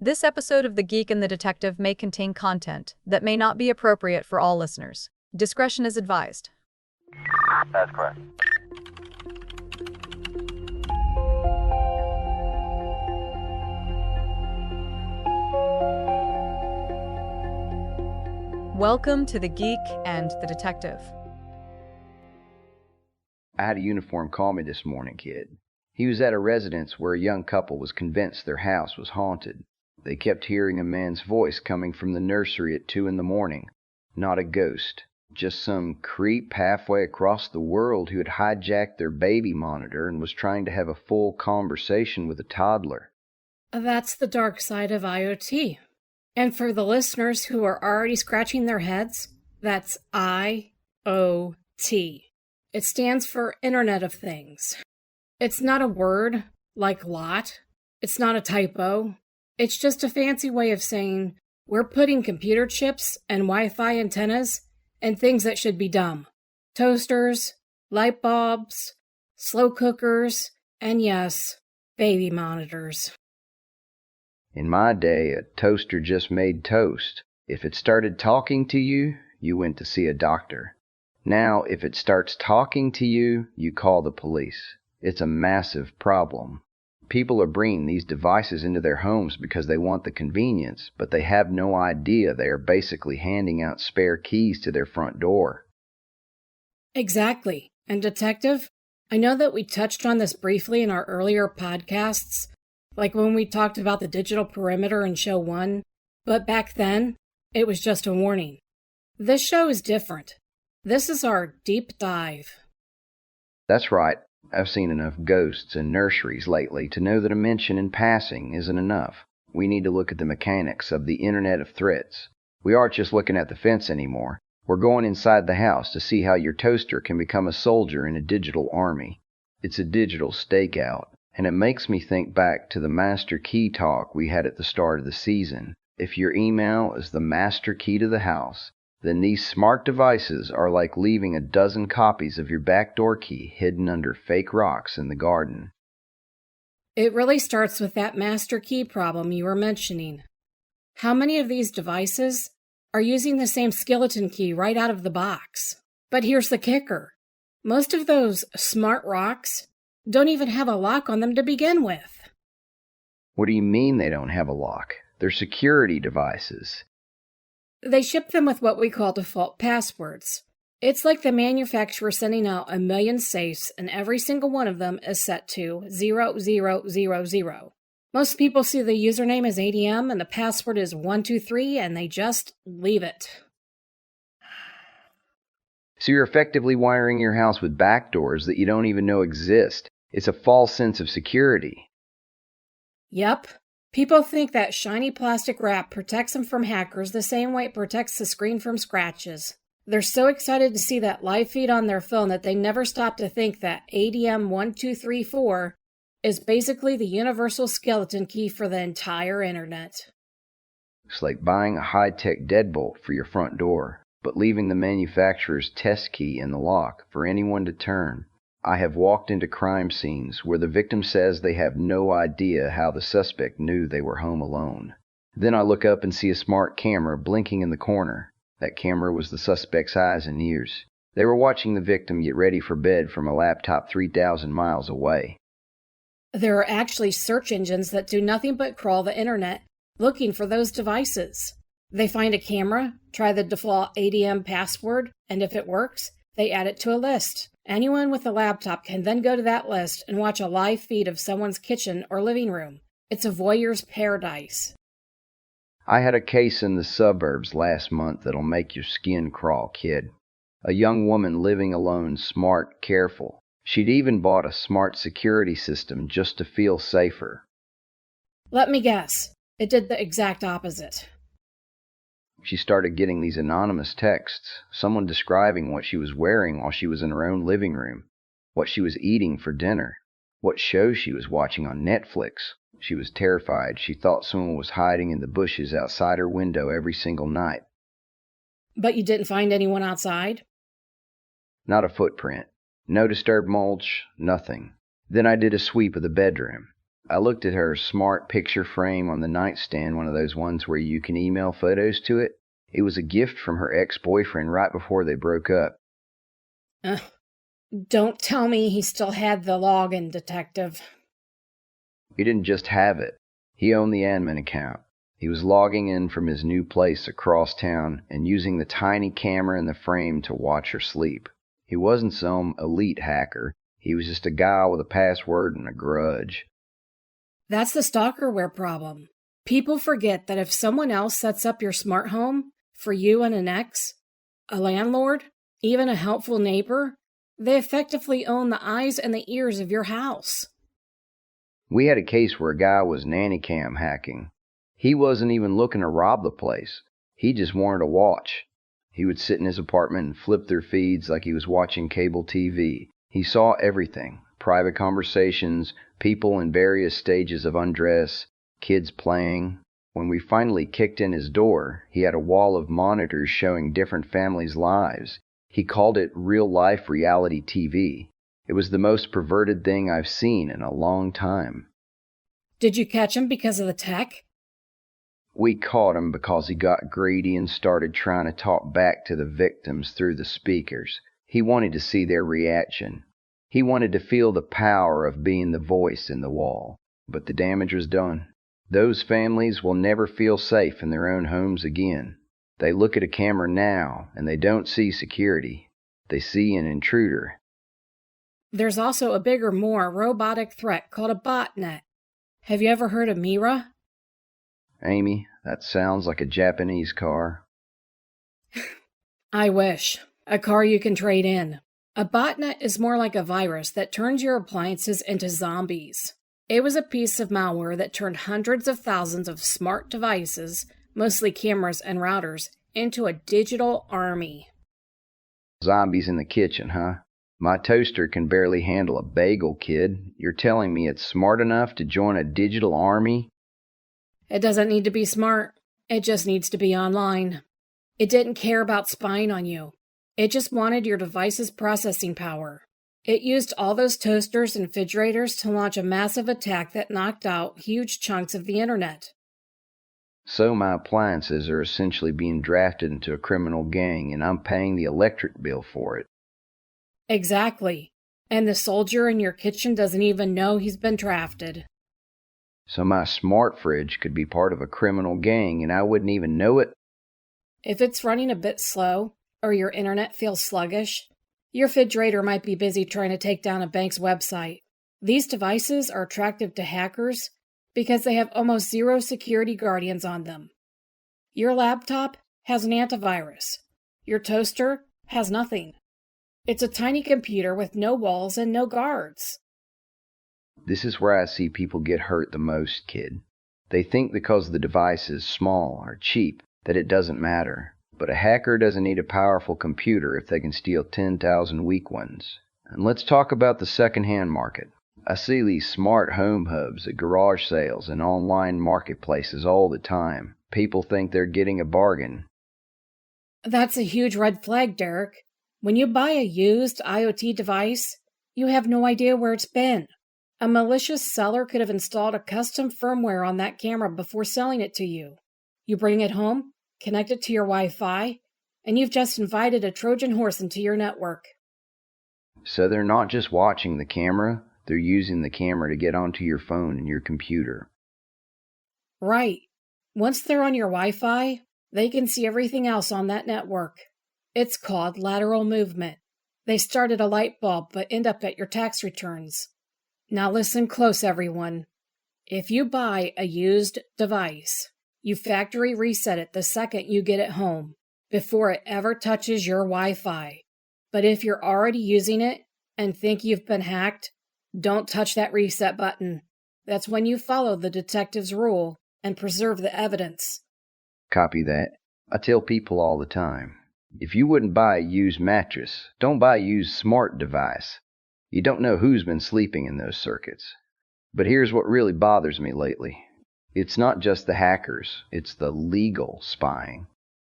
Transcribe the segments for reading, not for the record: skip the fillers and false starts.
This episode of The Geek and the Detective may contain content that may not be appropriate for all listeners. Discretion is advised. That's correct. Welcome to The Geek and the Detective. I had a uniform call me this morning, kid. He was at a residence where a young couple was convinced their house was haunted. They kept hearing a man's voice coming from the nursery at 2 a.m. Not a ghost, just some creep halfway across the world who had hijacked their baby monitor and was trying to have a full conversation with a toddler. That's the dark side of IoT. And for the listeners who are already scratching their heads, that's IoT. It stands for Internet of Things. It's not a word like lot. It's not a typo. It's just a fancy way of saying we're putting computer chips and Wi-Fi antennas and things that should be dumb. Toasters, light bulbs, slow cookers, and yes, baby monitors. In my day, a toaster just made toast. If it started talking to you, you went to see a doctor. Now, if it starts talking to you, you call the police. It's a massive problem. People are bringing these devices into their homes because they want the convenience, but they have no idea they are basically handing out spare keys to their front door. Exactly. And Detective, I know that we touched on this briefly in our earlier podcasts, like when we talked about the digital perimeter in show 1, but back then, it was just a warning. This show is different. This is our deep dive. That's right. I've seen enough ghosts in nurseries lately to know that a mention in passing isn't enough. We need to look at the mechanics of the Internet of Threats. We aren't just looking at the fence anymore. We're going inside the house to see how your toaster can become a soldier in a digital army. It's a digital stakeout. And it makes me think back to the master key talk we had at the start of the season. If your email is the master key to the house, then these smart devices are like leaving a dozen copies of your backdoor key hidden under fake rocks in the garden. It really starts with that master key problem you were mentioning. How many of these devices are using the same skeleton key right out of the box? But here's the kicker. Most of those smart rocks don't even have a lock on them to begin with. What do you mean they don't have a lock? They're security devices. They ship them with what we call default passwords. It's like the manufacturer sending out a million safes and every single one of them is set to 0000. Most people see the username as ADM and the password is 123 and they just leave it. So you're effectively wiring your house with backdoors that you don't even know exist. It's a false sense of security. Yep. People think that shiny plastic wrap protects them from hackers the same way it protects the screen from scratches. They're so excited to see that live feed on their phone that they never stop to think that ADM 1234 is basically the universal skeleton key for the entire internet. It's like buying a high-tech deadbolt for your front door, but leaving the manufacturer's test key in the lock for anyone to turn. I have walked into crime scenes where the victim says they have no idea how the suspect knew they were home alone. Then I look up and see a smart camera blinking in the corner. That camera was the suspect's eyes and ears. They were watching the victim get ready for bed from a laptop 3,000 miles away. There are actually search engines that do nothing but crawl the internet looking for those devices. They find a camera, try the default ADM password, and if it works, they add it to a list. Anyone with a laptop can then go to that list and watch a live feed of someone's kitchen or living room. It's a voyeur's paradise. I had a case in the suburbs last month that'll make your skin crawl, kid. A young woman living alone, smart, careful. She'd even bought a smart security system just to feel safer. Let me guess. It did the exact opposite. She started getting these anonymous texts, someone describing what she was wearing while she was in her own living room, what she was eating for dinner, what shows she was watching on Netflix. She was terrified. She thought someone was hiding in the bushes outside her window every single night. But you didn't find anyone outside? Not a footprint. No disturbed mulch, nothing. Then I did a sweep of the bedroom. I looked at her smart picture frame on the nightstand, one of those ones where you can email photos to it. It was a gift from her ex-boyfriend right before they broke up. Don't tell me he still had the login, Detective. He didn't just have it. He owned the admin account. He was logging in from his new place across town and using the tiny camera in the frame to watch her sleep. He wasn't some elite hacker. He was just a guy with a password and a grudge. That's the stalkerware problem. People forget that if someone else sets up your smart home for you and an ex, a landlord, even a helpful neighbor, they effectively own the eyes and the ears of your house. We had a case where a guy was nanny cam hacking. He wasn't even looking to rob the place. He just wanted to watch. He would sit in his apartment and flip through feeds like he was watching cable TV. He saw everything. Private conversations, people in various stages of undress, kids playing. When we finally kicked in his door, he had a wall of monitors showing different families' lives. He called it real-life reality TV. It was the most perverted thing I've seen in a long time. Did you catch him because of the tech? We caught him because he got greedy and started trying to talk back to the victims through the speakers. He wanted to see their reaction. He wanted to feel the power of being the voice in the wall. But the damage was done. Those families will never feel safe in their own homes again. They look at a camera now, and they don't see security. They see an intruder. There's also a bigger, more robotic threat called a botnet. Have you ever heard of Mira? Amy, that sounds like a Japanese car. I wish. A car you can trade in. A botnet is more like a virus that turns your appliances into zombies. It was a piece of malware that turned hundreds of thousands of smart devices, mostly cameras and routers, into a digital army. Zombies in the kitchen, huh? My toaster can barely handle a bagel, kid. You're telling me it's smart enough to join a digital army? It doesn't need to be smart. It just needs to be online. It didn't care about spying on you. It just wanted your device's processing power. It used all those toasters and refrigerators to launch a massive attack that knocked out huge chunks of the internet. So my appliances are essentially being drafted into a criminal gang, and I'm paying the electric bill for it. Exactly. And the soldier in your kitchen doesn't even know he's been drafted. So my smart fridge could be part of a criminal gang, and I wouldn't even know it? If it's running a bit slow, or your internet feels sluggish, your refrigerator might be busy trying to take down a bank's website. These devices are attractive to hackers because they have almost zero security guardians on them. Your laptop has an antivirus. Your toaster has nothing. It's a tiny computer with no walls and no guards. This is where I see people get hurt the most, kid. They think because the device is small or cheap that it doesn't matter. But a hacker doesn't need a powerful computer if they can steal 10,000 weak ones. And let's talk about the second-hand market. I see these smart home hubs at garage sales and online marketplaces all the time. People think they're getting a bargain. That's a huge red flag, Derrick. When you buy a used IoT device, you have no idea where it's been. A malicious seller could have installed a custom firmware on that camera before selling it to you. You bring it home, connect it to your Wi-Fi, and you've just invited a Trojan horse into your network. So they're not just watching the camera, they're using the camera to get onto your phone and your computer. Right. Once they're on your Wi-Fi, they can see everything else on that network. It's called lateral movement. They start at a light bulb but end up at your tax returns. Now listen close, everyone. If you buy a used device, you factory reset it the second you get it home, before it ever touches your Wi-Fi. But if you're already using it and think you've been hacked, don't touch that reset button. That's when you follow the detective's rule and preserve the evidence. Copy that. I tell people all the time, if you wouldn't buy a used mattress, don't buy a used smart device. You don't know who's been sleeping in those circuits. But here's what really bothers me lately. It's not just the hackers, it's the legal spying.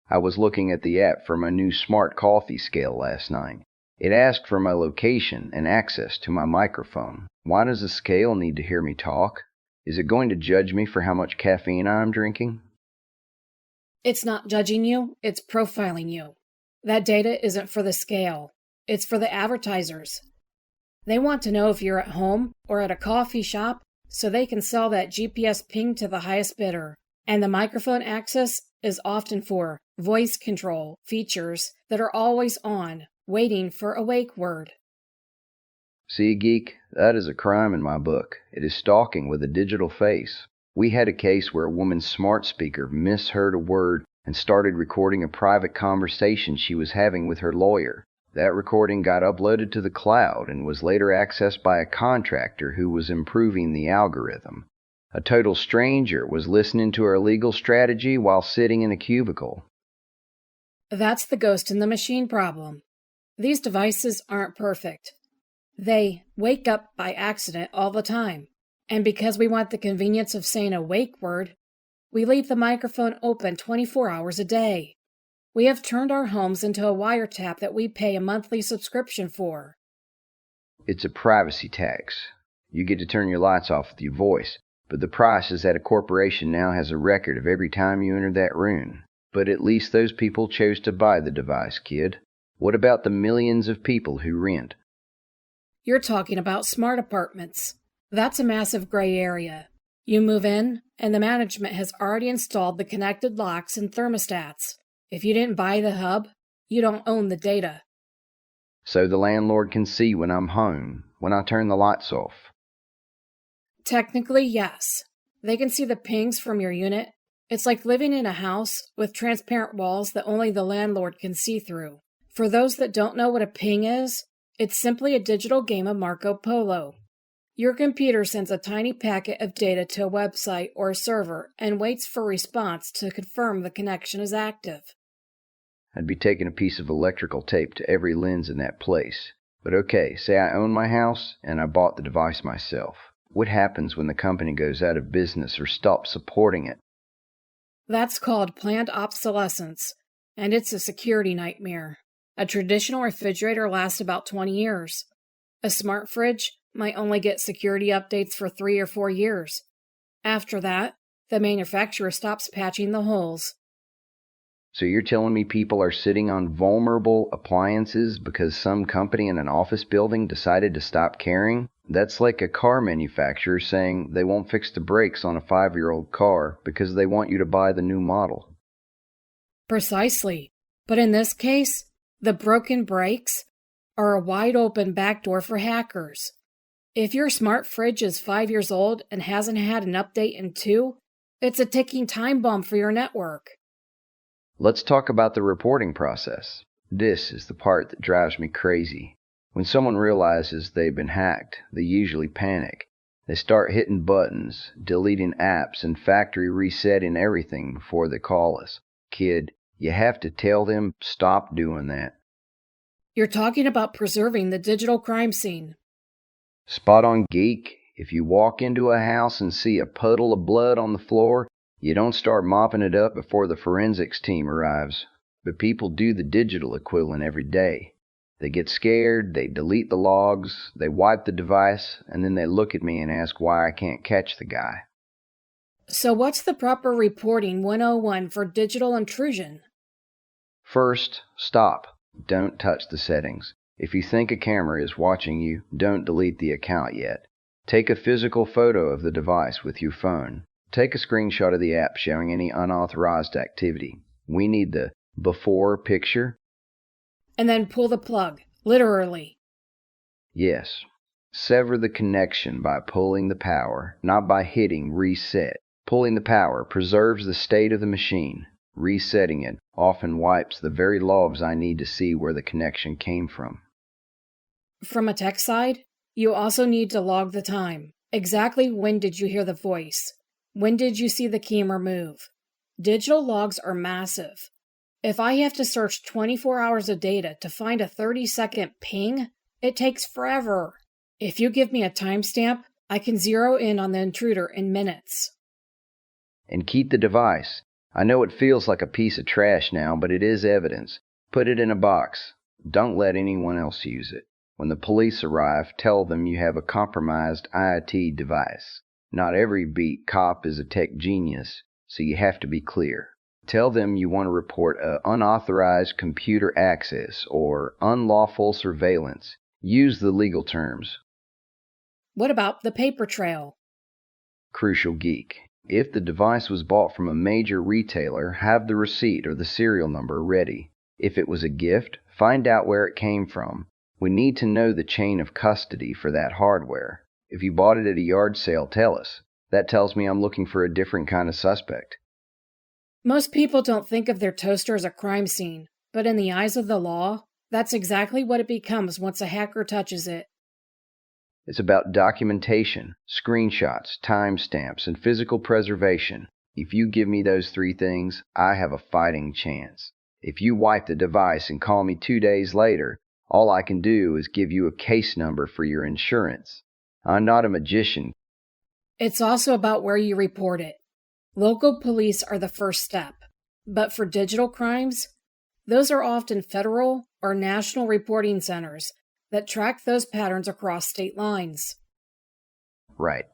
I was looking at the app for my new smart coffee scale last night. It asked for my location and access to my microphone. Why does the scale need to hear me talk? Is it going to judge me for how much caffeine I'm drinking? It's not judging you, it's profiling you. That data isn't for the scale, it's for the advertisers. They want to know if you're at home or at a coffee shop so they can sell that GPS ping to the highest bidder. And the microphone access is often for voice control features that are always on, waiting for a wake word. See, Geek, that is a crime in my book. It is stalking with a digital face. We had a case where a woman's smart speaker misheard a word and started recording a private conversation she was having with her lawyer. That recording got uploaded to the cloud and was later accessed by a contractor who was improving the algorithm. A total stranger was listening to our legal strategy while sitting in a cubicle. That's the ghost in the machine problem. These devices aren't perfect. They wake up by accident all the time. And because we want the convenience of saying a wake word, we leave the microphone open 24 hours a day. We have turned our homes into a wiretap that we pay a monthly subscription for. It's a privacy tax. You get to turn your lights off with your voice, but the price is that a corporation now has a record of every time you enter that room. But at least those people chose to buy the device, kid. What about the millions of people who rent? You're talking about smart apartments. That's a massive gray area. You move in, and the management has already installed the connected locks and thermostats. If you didn't buy the hub, you don't own the data. So the landlord can see when I'm home, when I turn the lights off. Technically, yes. They can see the pings from your unit. It's like living in a house with transparent walls that only the landlord can see through. For those that don't know what a ping is, it's simply a digital game of Marco Polo. Your computer sends a tiny packet of data to a website or a server and waits for response to confirm the connection is active. I'd be taking a piece of electrical tape to every lens in that place. But okay, say I own my house and I bought the device myself. What happens when the company goes out of business or stops supporting it? That's called planned obsolescence, and it's a security nightmare. A traditional refrigerator lasts about 20 years. A smart fridge might only get security updates for 3 or 4 years. After that, the manufacturer stops patching the holes. So you're telling me people are sitting on vulnerable appliances because some company in an office building decided to stop caring? That's like a car manufacturer saying they won't fix the brakes on a 5-year-old car because they want you to buy the new model. Precisely. But in this case, the broken brakes are a wide open backdoor for hackers. If your smart fridge is 5 years old and hasn't had an update in 2, it's a ticking time bomb for your network. Let's talk about the reporting process. This is the part that drives me crazy. When someone realizes they've been hacked, they usually panic. They start hitting buttons, deleting apps, and factory resetting everything before they call us. Kid, you have to tell them stop doing that. You're talking about preserving the digital crime scene. Spot on, Geek. If you walk into a house and see a puddle of blood on the floor, you don't start mopping it up before the forensics team arrives. But people do the digital equivalent every day. They get scared, they delete the logs, they wipe the device, and then they look at me and ask why I can't catch the guy. So what's the proper reporting 101 for digital intrusion? First, stop. Don't touch the settings. If you think a camera is watching you, don't delete the account yet. Take a physical photo of the device with your phone. Take a screenshot of the app showing any unauthorized activity. We need the before picture. And then pull the plug, literally. Yes. Sever the connection by pulling the power, not by hitting reset. Pulling the power preserves the state of the machine. Resetting it often wipes the very logs I need to see where the connection came from. From a tech side, you also need to log the time. Exactly when did you hear the voice? When did you see the camera move? Digital logs are massive. If I have to search 24 hours of data to find a 30-second ping, it takes forever. If you give me a timestamp, I can zero in on the intruder in minutes. And keep the device. I know it feels like a piece of trash now, but it is evidence. Put it in a box. Don't let anyone else use it. When the police arrive, tell them you have a compromised IoT device. Not every beat cop is a tech genius, so you have to be clear. Tell them you want to report unauthorized computer access or unlawful surveillance. Use the legal terms. What about the paper trail? Crucial geek. If the device was bought from a major retailer, have the receipt or the serial number ready. If it was a gift, find out where it came from. We need to know the chain of custody for that hardware. If you bought it at a yard sale, tell us. That tells me I'm looking for a different kind of suspect. Most people don't think of their toaster as a crime scene, but in the eyes of the law, that's exactly what it becomes once a hacker touches it. It's about documentation, screenshots, timestamps, and physical preservation. If you give me those 3 things, I have a fighting chance. If you wipe the device and call me 2 days later, all I can do is give you a case number for your insurance. I'm not a magician. It's also about where you report it. Local police are the first step, but for digital crimes, those are often federal or national reporting centers that track those patterns across state lines. Right.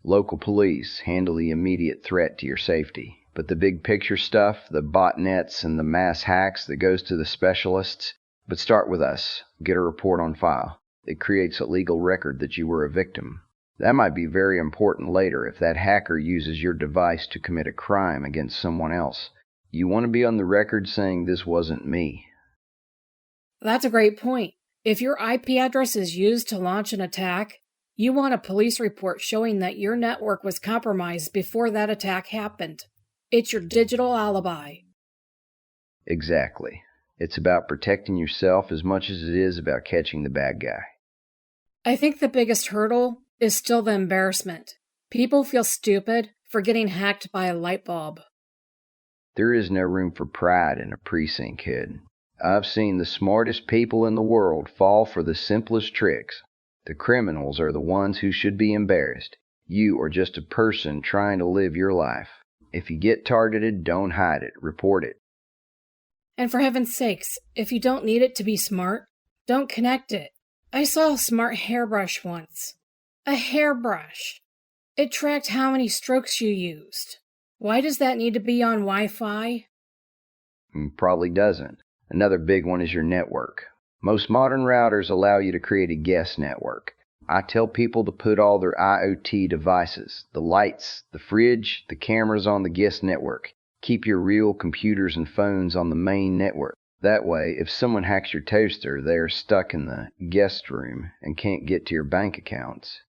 Local police handle the immediate threat to your safety, but the big picture stuff, the botnets and the mass hacks, that goes to the specialists. But start with us. Get a report on file. It creates a legal record that you were a victim. That might be very important later if that hacker uses your device to commit a crime against someone else. You want to be on the record saying this wasn't me. That's a great point. If your IP address is used to launch an attack, you want a police report showing that your network was compromised before that attack happened. It's your digital alibi. Exactly. It's about protecting yourself as much as it is about catching the bad guy. I think the biggest hurdle is still the embarrassment. People feel stupid for getting hacked by a light bulb. There is no room for pride in a precinct kid. I've seen the smartest people in the world fall for the simplest tricks. The criminals are the ones who should be embarrassed. You are just a person trying to live your life. If you get targeted, don't hide it. Report it. And for heaven's sakes, if you don't need it to be smart, don't connect it. I saw a smart hairbrush once. A hairbrush. It tracked how many strokes you used. Why does that need to be on Wi-Fi? Probably doesn't. Another big one is your network. Most modern routers allow you to create a guest network. I tell people to put all their IoT devices, the lights, the fridge, the cameras on the guest network. Keep your real computers and phones on the main network. That way, if someone hacks your toaster, they are stuck in the guest room and can't get to your bank accounts.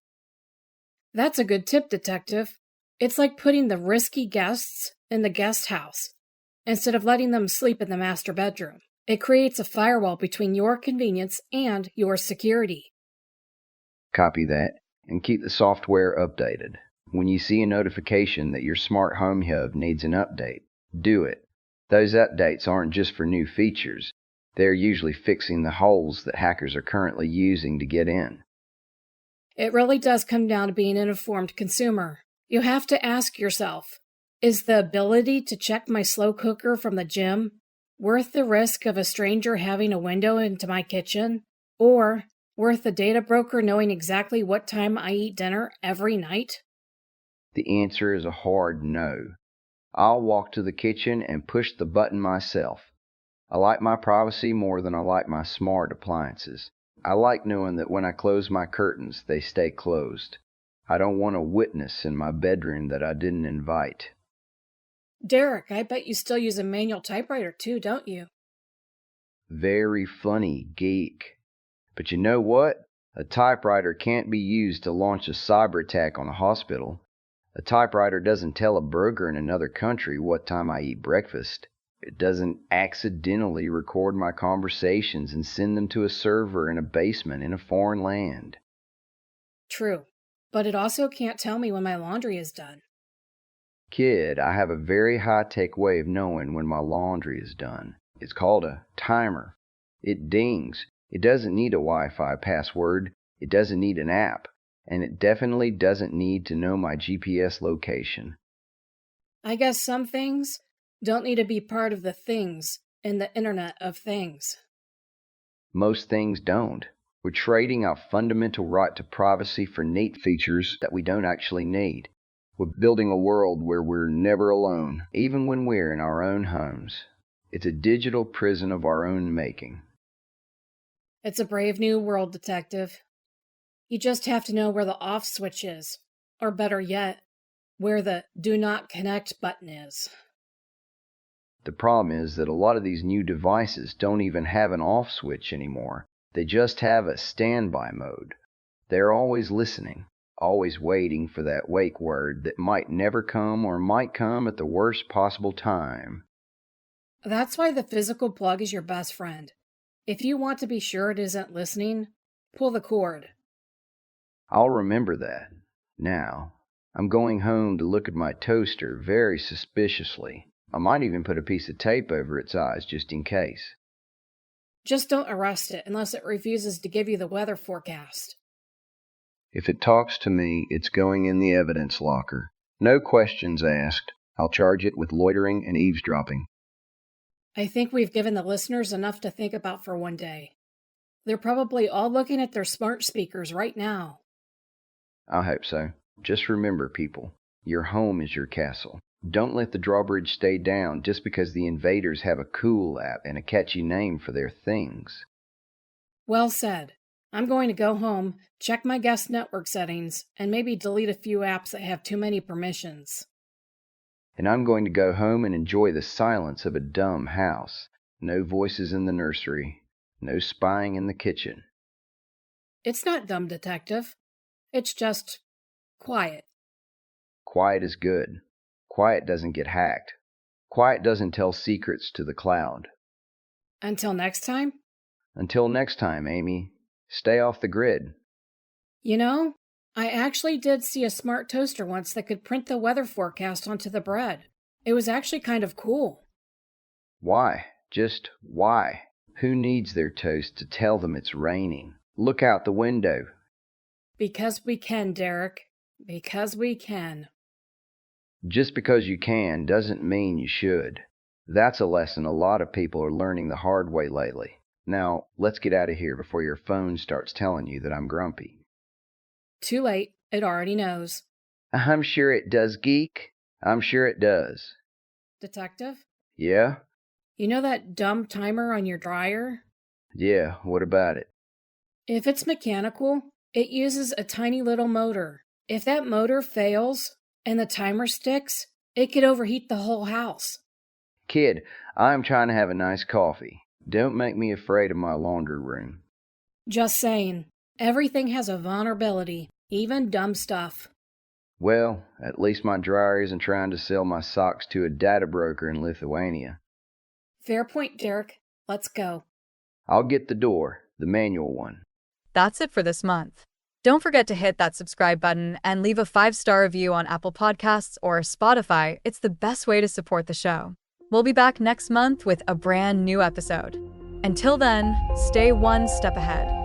That's a good tip, Detective. It's like putting the risky guests in the guest house instead of letting them sleep in the master bedroom. It creates a firewall between your convenience and your security. Copy that, and keep the software updated. When you see a notification that your smart home hub needs an update, do it. Those updates aren't just for new features. They're usually fixing the holes that hackers are currently using to get in. It really does come down to being an informed consumer. You have to ask yourself, is the ability to check my slow cooker from the gym worth the risk of a stranger having a window into my kitchen? Or worth the data broker knowing exactly what time I eat dinner every night? The answer is a hard no. I'll walk to the kitchen and push the button myself. I like my privacy more than I like my smart appliances. I like knowing that when I close my curtains, they stay closed. I don't want a witness in my bedroom that I didn't invite. Derek, I bet you still use a manual typewriter too, don't you? Very funny, geek. But you know what? A typewriter can't be used to launch a cyber attack on a hospital. A typewriter doesn't tell a broker in another country what time I eat breakfast. It doesn't accidentally record my conversations and send them to a server in a basement in a foreign land. True, but it also can't tell me when my laundry is done. Kid, I have a very high-tech way of knowing when my laundry is done. It's called a timer. It dings. It doesn't need a Wi-Fi password. It doesn't need an app. And it definitely doesn't need to know my GPS location. I guess some things don't need to be part of the things in the Internet of Things. Most things don't. We're trading our fundamental right to privacy for neat features that we don't actually need. We're building a world where we're never alone, even when we're in our own homes. It's a digital prison of our own making. It's a brave new world, Detective. You just have to know where the off switch is, or better yet, where the do not connect button is. The problem is that a lot of these new devices don't even have an off switch anymore. They just have a standby mode. They're always listening, always waiting for that wake word that might never come or might come at the worst possible time. That's why the physical plug is your best friend. If you want to be sure it isn't listening, pull the cord. I'll remember that. Now, I'm going home to look at my toaster very suspiciously. I might even put a piece of tape over its eyes just in case. Just don't arrest it unless it refuses to give you the weather forecast. If it talks to me, it's going in the evidence locker. No questions asked. I'll charge it with loitering and eavesdropping. I think we've given the listeners enough to think about for one day. They're probably all looking at their smart speakers right now. I hope so. Just remember, people, your home is your castle. Don't let the drawbridge stay down just because the invaders have a cool app and a catchy name for their things. Well said. I'm going to go home, check my guest network settings, and maybe delete a few apps that have too many permissions. And I'm going to go home and enjoy the silence of a dumb house. No voices in the nursery. No spying in the kitchen. It's not dumb, Detective. It's just quiet. Quiet is good. Quiet doesn't get hacked. Quiet doesn't tell secrets to the cloud. Until next time? Until next time, Amy. Stay off the grid. You know, I actually did see a smart toaster once that could print the weather forecast onto the bread. It was actually kind of cool. Why? Just why? Who needs their toast to tell them it's raining? Look out the window. Because we can, Derrick. Because we can. Just because you can doesn't mean you should. That's a lesson a lot of people are learning the hard way lately. Now, let's get out of here before your phone starts telling you that I'm grumpy. Too late. It already knows. I'm sure it does, geek. I'm sure it does. Detective? Yeah? You know that dumb timer on your dryer? Yeah, what about it? If it's mechanical, it uses a tiny little motor. If that motor fails and the timer sticks, it could overheat the whole house. Kid, I'm trying to have a nice coffee. Don't make me afraid of my laundry room. Just saying. Everything has a vulnerability, even dumb stuff. Well, at least my dryer isn't trying to sell my socks to a data broker in Lithuania. Fair point, Derrick. Let's go. I'll get the door, the manual one. That's it for this month. Don't forget to hit that subscribe button and leave a 5-star review on Apple Podcasts or Spotify. It's the best way to support the show. We'll be back next month with a brand new episode. Until then, stay one step ahead.